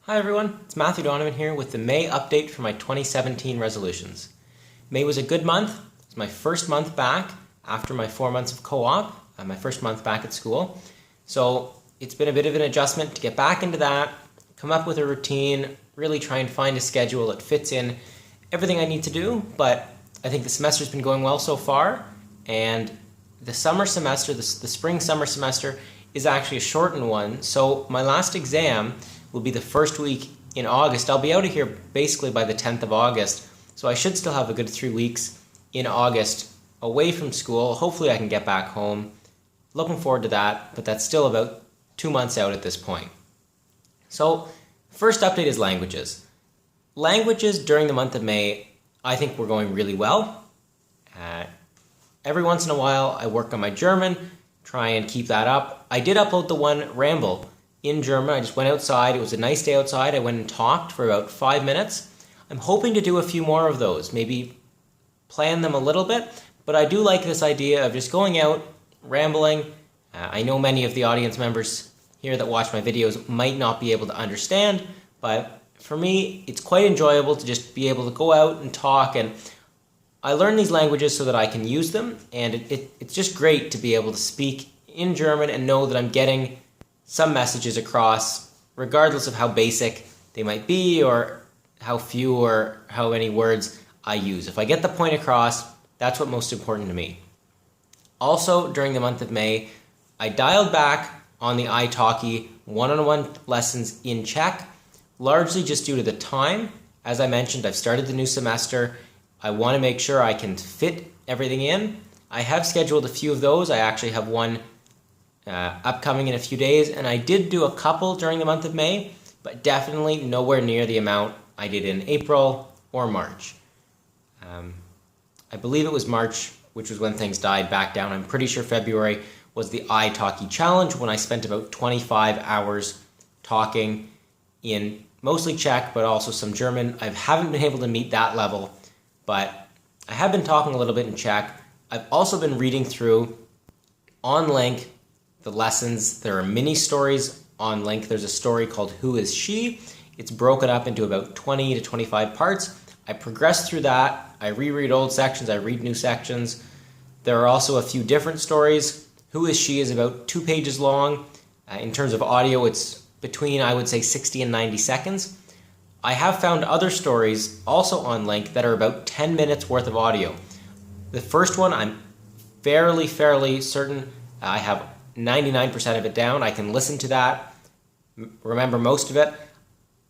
Hi everyone, it's Matthew Donovan here with the May update for my 2017 resolutions. May was a good month. It's my first month back after my 4 months of co-op, my first month back at school. So it's been a bit of an adjustment to get back into that, come up with a routine, really try and find a schedule that fits in everything I need to do. But I think the semester's been going well so far, and the summer semester, the spring summer semester, is actually a shortened one. So my last exam will be the first week in August. I'll be out of here basically by the 10th of August, so I should still have a good 3 weeks in August away from school. Hopefully I can get back home. Looking forward to that, but that's still about 2 months out at this point. So first update is languages. Languages during the month of May, I think we're going really well. Every once in a while I work on my German, try and keep that up. I did upload the one ramble in German. I just went outside. It was a nice day outside. I went and talked for about 5 minutes. I'm hoping to do a few more of those, maybe plan them a little bit, but I do like this idea of just going out, rambling. I know many of the audience members here that watch my videos might not be able to understand, but for me, it's quite enjoyable to just be able to go out and talk, and I learn these languages so that I can use them, and it's just great to be able to speak in German and know that I'm getting some messages across, regardless of how basic they might be or how few or how many words I use. If I get the point across, that's what's most important to me. Also, during the month of May, I dialed back on the italki one-on-one lessons in Czech, largely just due to the time. As I mentioned, I've started the new semester. I want to make sure I can fit everything in. I have scheduled a few of those. I actually have one upcoming in a few days, and I did do a couple during the month of May, but definitely nowhere near the amount I did in April or March. I believe it was March, which was when things died back down. I'm pretty sure February was the italki challenge, when I spent about 25 hours talking in mostly Czech, but also some German. I haven't been able to meet that level, but I have been talking a little bit in Czech. I've also been reading through on Link the lessons. There are mini stories on Link. There's a story called Who is She? It's broken up into about 20 to 25 parts. I progress through that. I reread old sections. I read new sections. There are also a few different stories. Who is She is about 2 pages long. In terms of audio, it's between, I would say, 60 and 90 seconds. I have found other stories also on Link that are about 10 minutes worth of audio. The first one, I'm fairly certain I have 99% of it down. I can listen to that, remember most of it.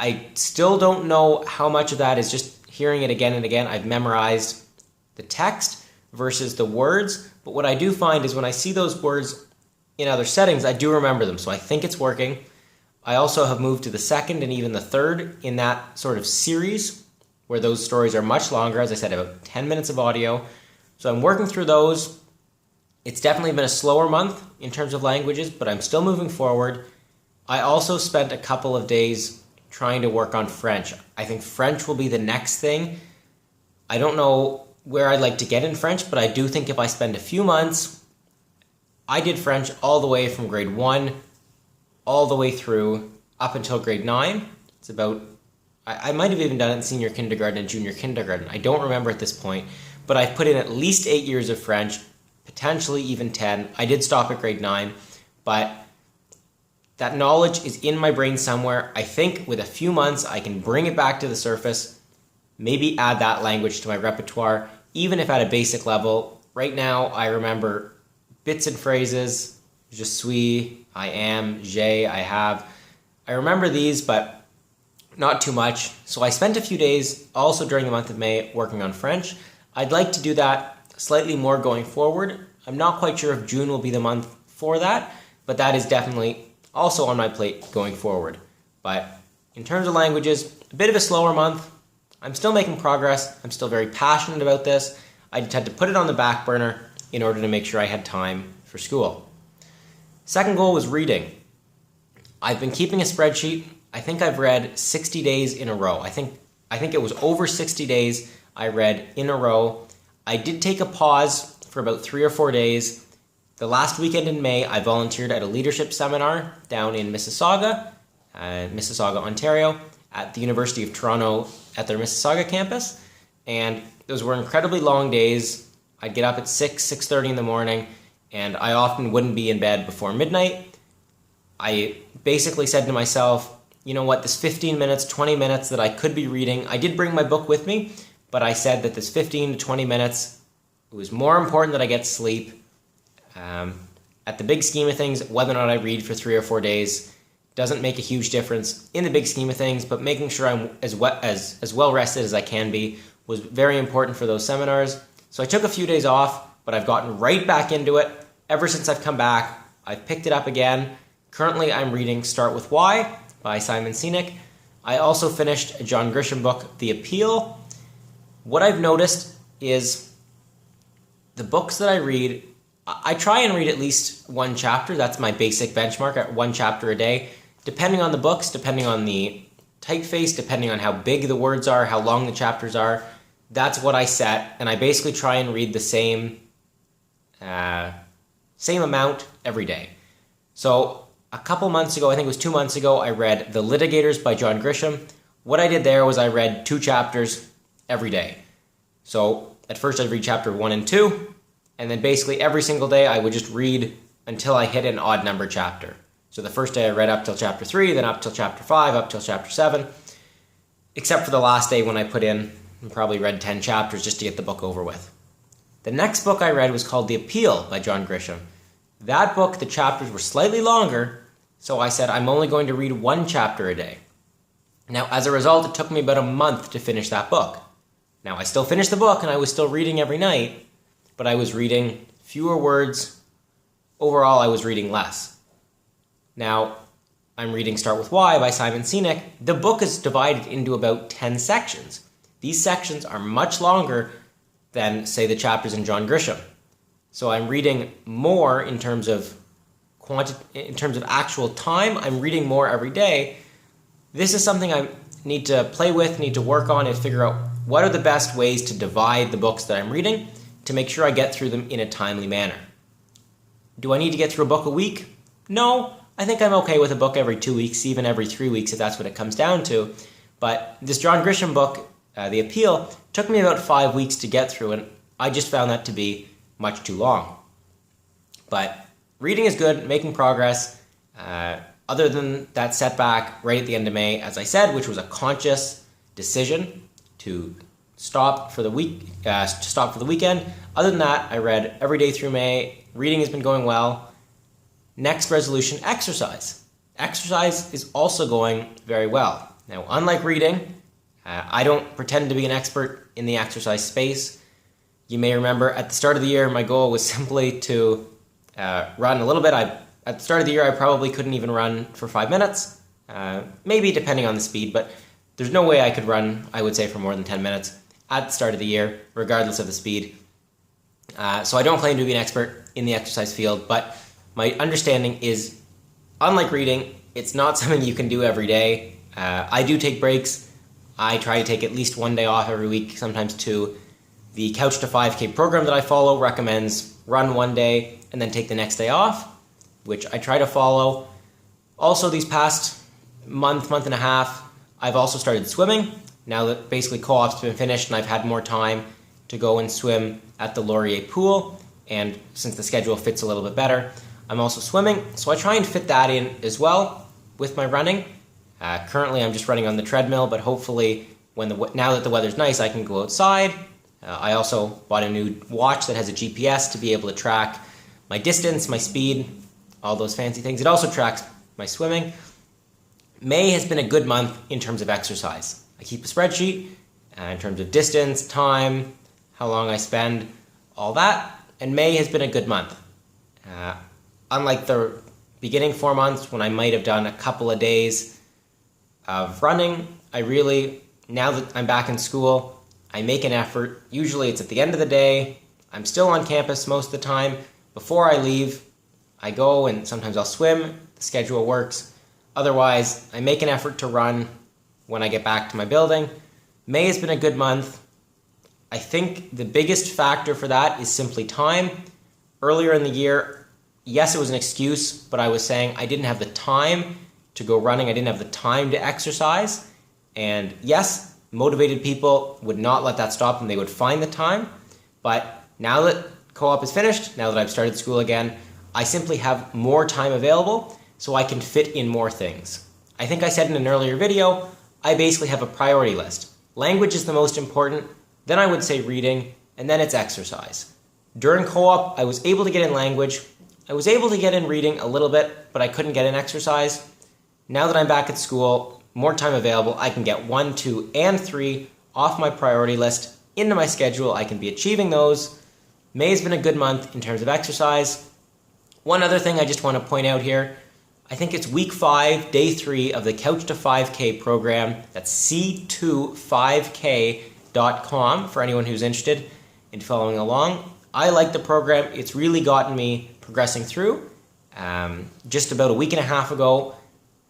I still don't know how much of that is just hearing it again and again. I've memorized the text versus the words, but what I do find is when I see those words in other settings, I do remember them, so I think it's working. I also have moved to the second and even the third in that sort of series, where those stories are much longer. As I said, about 10 minutes of audio. So I'm working through those. It's definitely been a slower month in terms of languages, but I'm still moving forward. I also spent a couple of days trying to work on French. I think French will be the next thing. I don't know where I'd like to get in French, but I do think if I spend a few months, I did French all the way from grade 1 all the way through up until grade 9. It's about, I might have even done it in senior kindergarten and junior kindergarten. I don't remember at this point, but I've put in at least 8 years of French, potentially even 10. I did stop at grade 9, but that knowledge is in my brain somewhere. I think with a few months, I can bring it back to the surface, maybe add that language to my repertoire, even if at a basic level. Right now, I remember bits and phrases, je suis, I am, j'ai, I have. I remember these, but not too much. So I spent a few days also during the month of May working on French. I'd like to do that slightly more going forward. I'm not quite sure if June will be the month for that, but that is definitely also on my plate going forward. But in terms of languages, a bit of a slower month. I'm still making progress. I'm still very passionate about this. I just had to put it on the back burner in order to make sure I had time for school. Second goal was reading. I've been keeping a spreadsheet. I think I've read 60 days in a row. I think it was over 60 days I read in a row. I did take a pause for about 3 or 4 days. The last weekend in May, I volunteered at a leadership seminar down in Mississauga. Mississauga, Ontario, at the University of Toronto at their Mississauga campus. And those were incredibly long days. I'd get up at 6:30 in the morning, and I often wouldn't be in bed before midnight. I basically said to myself, you know what, this 15 minutes, 20 minutes that I could be reading, I did bring my book with me, but I said that this 15 to 20 minutes, it was more important that I get sleep. At the big scheme of things, whether or not I read for 3 or 4 days doesn't make a huge difference in the big scheme of things, but making sure I'm as well rested as I can be was very important for those seminars. So I took a few days off, but I've gotten right back into it. Ever since I've come back, I've picked it up again. Currently, I'm reading Start With Why by Simon Sinek. I also finished a John Grisham book, The Appeal. What I've noticed is the books that I read, I try and read at least one chapter. That's my basic benchmark, at one chapter a day. Depending on the books, depending on the typeface, depending on how big the words are, how long the chapters are, that's what I set. And I basically try and read the same amount every day. So a couple months ago, I think it was 2 months ago, I read The Litigators by John Grisham. What I did there was I read 2 chapters every day. So at first I'd read chapter 1 and 2, and then basically every single day I would just read until I hit an odd number chapter. So the first day I read up till chapter 3, then up till chapter 5, up till chapter 7, except for the last day when I put in and probably read 10 chapters just to get the book over with. The next book I read was called The Appeal by John Grisham. That book, the chapters were slightly longer, so I said I'm only going to read 1 chapter a day. Now, as a result, it took me about a month to finish that book. Now, I still finished the book and I was still reading every night, but I was reading fewer words. Overall, I was reading less. Now, I'm reading Start With Why by Simon Sinek. The book is divided into about 10 sections. These sections are much longer than, say, the chapters in John Grisham. So I'm reading more in terms of actual time. I'm reading more every day. This is something I need to play with, need to work on, and figure out what are the best ways to divide the books that I'm reading to make sure I get through them in a timely manner. Do I need to get through a book a week? No. I think I'm okay with a book every 2 weeks, even every 3 weeks if that's what it comes down to. But this John Grisham book, The Appeal, took me about 5 weeks to get through, and I just found that to be much too long. But reading is good, making progress. Other than that setback right at the end of May, as I said, which was a conscious decision to stop for the weekend. Other than that, I read every day through May. Reading has been going well. Next resolution, exercise. Exercise is also going very well. Now, unlike reading, I don't pretend to be an expert in the exercise space. You may remember at the start of the year, my goal was simply to run a little bit. At the start of the year, I probably couldn't even run for 5 minutes, maybe depending on the speed, but there's no way I could run, I would say, for more than 10 minutes at the start of the year, regardless of the speed. So I don't claim to be an expert in the exercise field, but my understanding is, unlike reading, it's not something you can do every day. I do take breaks. I try to take at least 1 day off every week, sometimes 2. The Couch to 5K program that I follow recommends run 1 day and then take the next day off, which I try to follow. Also, these past month and a half, I've also started swimming. Now that basically co-op's been finished and I've had more time to go and swim at the Laurier pool, and since the schedule fits a little bit better, I'm also swimming. So I try and fit that in as well with my running. Currently, I'm just running on the treadmill, but hopefully, now that the weather's nice, I can go outside. I also bought a new watch that has a GPS to be able to track my distance, my speed, all those fancy things. It also tracks my swimming. May has been a good month in terms of exercise. I keep a spreadsheet in terms of distance, time, how long I spend, all that, and May has been a good month. Unlike the beginning 4 months when I might have done a couple of days of running, now that I'm back in school, I make an effort. Usually it's at the end of the day. I'm still on campus most of the time. Before I leave, I go and sometimes I'll swim. The schedule works. Otherwise, I make an effort to run when I get back to my building. May has been a good month. I think the biggest factor for that is simply time. Earlier in the year, yes, it was an excuse, but I was saying I didn't have the time to go running. I didn't have the time to exercise. And yes, motivated people would not let that stop them. They would find the time. But now that co-op is finished, now that I've started school again, I simply have more time available so I can fit in more things. I think I said in an earlier video, I basically have a priority list. Language is the most important, then I would say reading, and then it's exercise. During co-op, I was able to get in language, I was able to get in reading a little bit, but I couldn't get in exercise. Now that I'm back at school, more time available, I can get 1, 2, and 3 off my priority list into my schedule. I can be achieving those. May has been a good month in terms of exercise. One other thing I just want to point out here, I think it's week 5, day 3 of the Couch to 5K program. That's c25k.com for anyone who's interested in following along. I like the program. It's really gotten me progressing through. Just about a week and a half ago,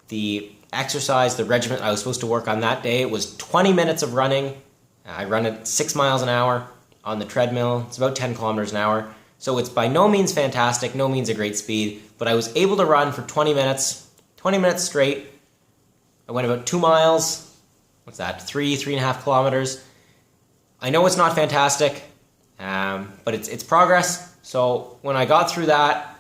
the exercise, the regimen I was supposed to work on that day was 20 minutes of running. I run at 6 miles an hour on the treadmill. It's about 10 kilometers an hour. So it's by no means fantastic, no means a great speed, but I was able to run for 20 minutes straight. I went about 2 miles. What's that? 3.5 kilometers. I know it's not fantastic, but it's progress. So when I got through that,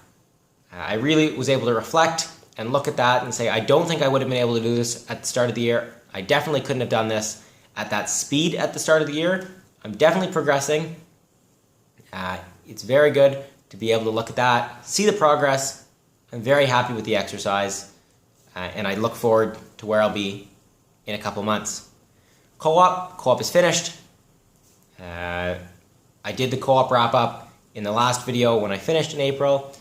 I really was able to reflect and look at that and say, I don't think I would have been able to do this at the start of the year. I definitely couldn't have done this at that speed at the start of the year. I'm definitely progressing. It's very good to be able to look at that, see the progress. I'm very happy with the exercise, and I look forward to where I'll be in a couple months. Co-op is finished. I did the co-op wrap-up in the last video when I finished in April.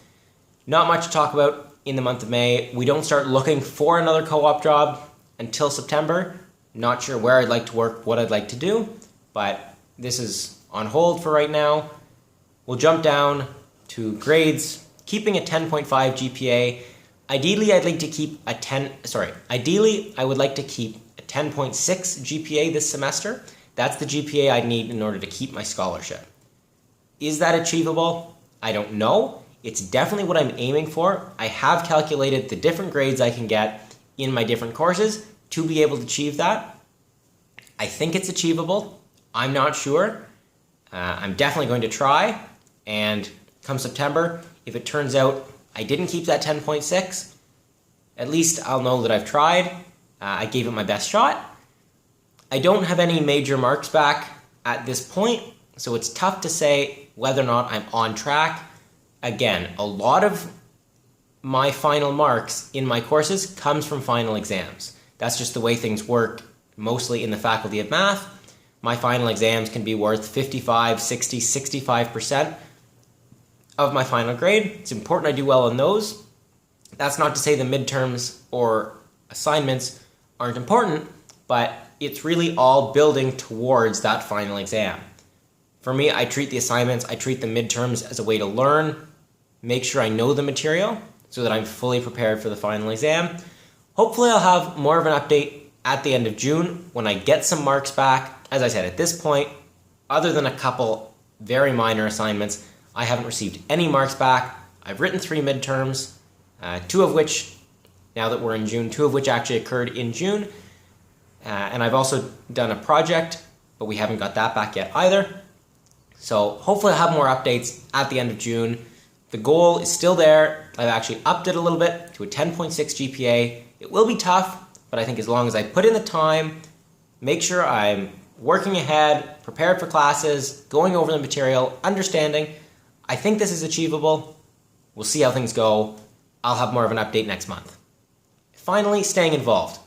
Not much to talk about in the month of May. We don't start looking for another co-op job until September. Not sure where I'd like to work, what I'd like to do, but this is on hold for right now. We'll jump down to grades, keeping a 10.5 GPA. Ideally, I would like to keep a 10.6 GPA this semester. That's the GPA I need in order to keep my scholarship. Is that achievable? I don't know. It's definitely what I'm aiming for. I have calculated the different grades I can get in my different courses to be able to achieve that. I think it's achievable. I'm not sure. I'm definitely going to try. And come September, if it turns out I didn't keep that 10.6, at least I'll know that I've tried. I gave it my best shot. I don't have any major marks back at this point, so it's tough to say whether or not I'm on track. Again, a lot of my final marks in my courses comes from final exams. That's just the way things work, mostly in the Faculty of Math. My final exams can be worth 55, 60, 65% of my final grade. It's important I do well on those. That's not to say the midterms or assignments aren't important, but it's really all building towards that final exam. For me, I treat the assignments, I treat the midterms as a way to learn, make sure I know the material so that I'm fully prepared for the final exam. Hopefully I'll have more of an update at the end of June when I get some marks back. As I said, at this point, other than a couple very minor assignments, I haven't received any marks back. I've written 3 midterms, 2 of which, now that we're in June, 2 of which actually occurred in June. And I've also done a project, but we haven't got that back yet either. So hopefully I'll have more updates at the end of June. The goal is still there. I've actually upped it a little bit to a 10.6 GPA. It will be tough, but I think as long as I put in the time, make sure I'm working ahead, prepared for classes, going over the material, understanding, I think this is achievable. We'll see how things go. I'll have more of an update next month. Finally, staying involved.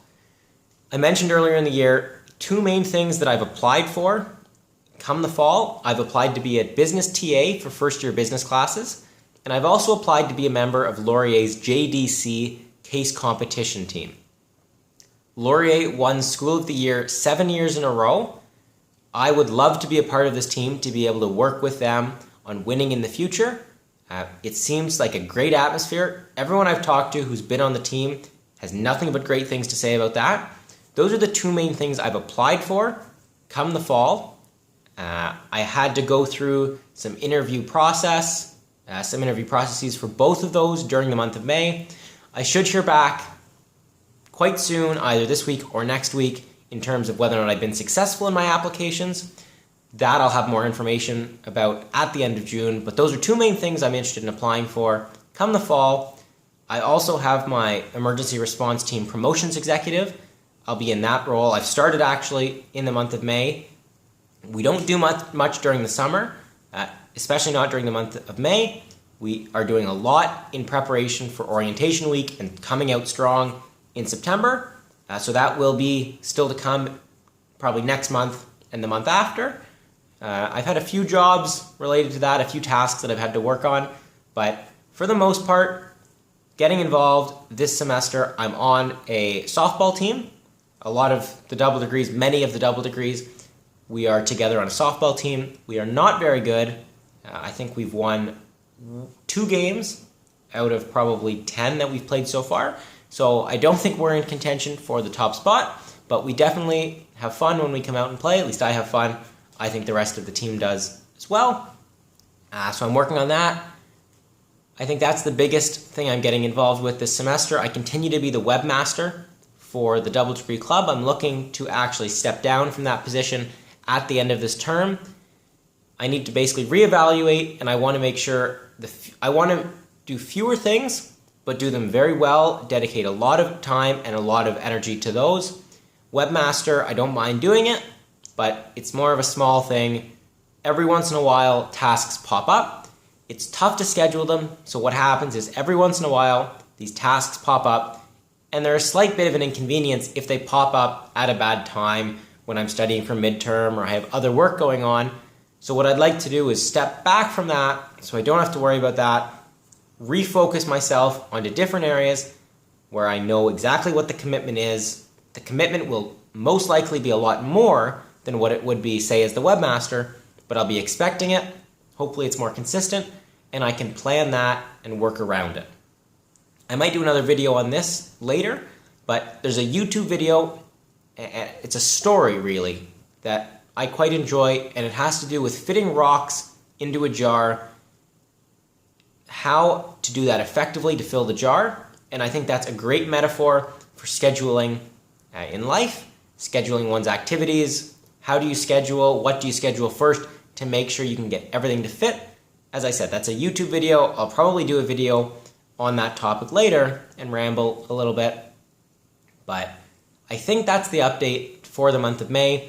I mentioned earlier in the year 2 main things that I've applied for. Come the fall, I've applied to be a business TA for first-year business classes, and I've also applied to be a member of Laurier's JDC case competition team. Laurier won School of the Year 7 years in a row. I would love to be a part of this team, to be able to work with them on winning in the future. It seems like a great atmosphere. Everyone I've talked to who's been on the team has nothing but great things to say about that. Those are the 2 main things I've applied for come the fall. I had to go through some interview processes for both of those during the month of May. I should hear back quite soon, either this week or next week, in terms of whether or not I've been successful in my applications. That I'll have more information about at the end of June, but those are two main things I'm interested in applying for come the fall. I also have my emergency response team promotions executive. I'll be in that role. I've started actually in the month of May. We don't do much during the summer, especially not during the month of May. We are doing a lot in preparation for orientation week and coming out strong in September. So that will be still to come probably next month and the month after. I've had a few jobs related to that, a few tasks that I've had to work on, but for the most part, getting involved this semester, I'm on a softball team. A lot of the double degrees, many of the double degrees, we are together on a softball team. We are not very good. I think we've won 2 games out of probably 10 that we've played so far. So I don't think we're in contention for the top spot, but we definitely have fun when we come out and play. At least I have fun. I think the rest of the team does as well. So I'm working on that. I think that's the biggest thing I'm getting involved with this semester. I continue to be the webmaster for the double degree club. I'm looking to actually step down from that position at the end of this term. I need to basically reevaluate, and I want to make sure I want to do fewer things, but do them very well, dedicate a lot of time and a lot of energy to those. Webmaster, I don't mind doing it, but it's more of a small thing. Every once in a while, tasks pop up. It's tough to schedule them, so what happens is every once in a while, these tasks pop up, and they're a slight bit of an inconvenience if they pop up at a bad time when I'm studying for midterm or I have other work going on. So what I'd like to do is step back from that so I don't have to worry about that, refocus myself onto different areas where I know exactly what the commitment is. The commitment will most likely be a lot more than what it would be, say, as the webmaster, but I'll be expecting it. Hopefully it's more consistent, and I can plan that and work around it. I might do another video on this later, but there's a YouTube video, it's a story really, that I quite enjoy, and it has to do with fitting rocks into a jar, how to do that effectively to fill the jar, and I think that's a great metaphor for scheduling in life, scheduling one's activities. How do you schedule? What do you schedule first to make sure you can get everything to fit? As I said, that's a YouTube video. I'll probably do a video on that topic later and ramble a little bit. But I think that's the update for the month of May.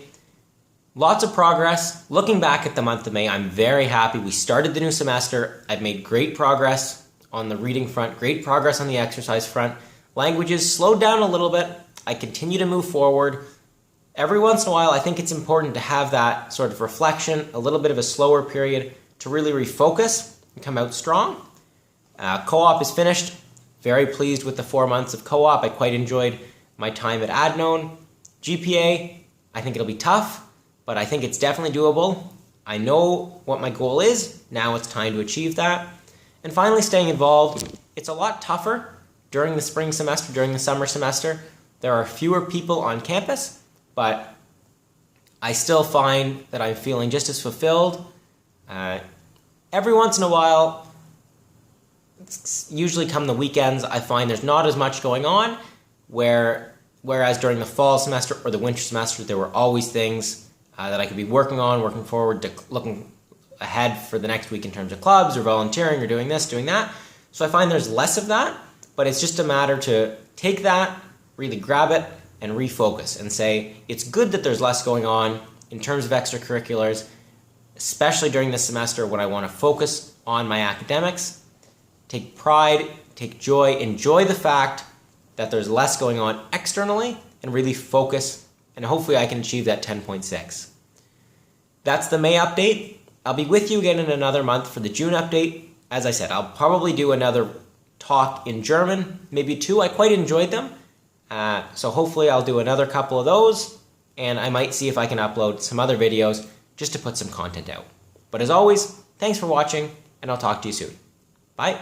Lots of progress. Looking back at the month of May, I'm very happy. We started the new semester. I've made great progress on the reading front, great progress on the exercise front. Languages slowed down a little bit. I continue to move forward. Every once in a while, I think it's important to have that sort of reflection, a little bit of a slower period to really refocus and come out strong. Co-op is finished. Very pleased with the 4 months of co-op. I quite enjoyed my time at Adnone. GPA, I think it'll be tough, but I think it's definitely doable. I know what my goal is. Now it's time to achieve that. And finally, staying involved. It's a lot tougher during the spring semester, during the summer semester. There are fewer people on campus, but I still find that I'm feeling just as fulfilled. Every once in a while, usually come the weekends, I find there's not as much going on, whereas during the fall semester or the winter semester, there were always things that I could be working on, working forward to looking ahead for the next week in terms of clubs or volunteering or doing this, doing that. So I find there's less of that, but it's just a matter to take that, really grab it, and refocus and say, it's good that there's less going on in terms of extracurriculars, especially during this semester when I want to focus on my academics, take pride, take joy, enjoy the fact that there's less going on externally, and really focus, and hopefully I can achieve that 10.6. That's the May update. I'll be with you again in another month for the June update. As I said, I'll probably do another talk in German, maybe 2. I quite enjoyed them. So hopefully I'll do another couple of those, and I might see if I can upload some other videos just to put some content out. But as always, thanks for watching, and I'll talk to you soon. Bye.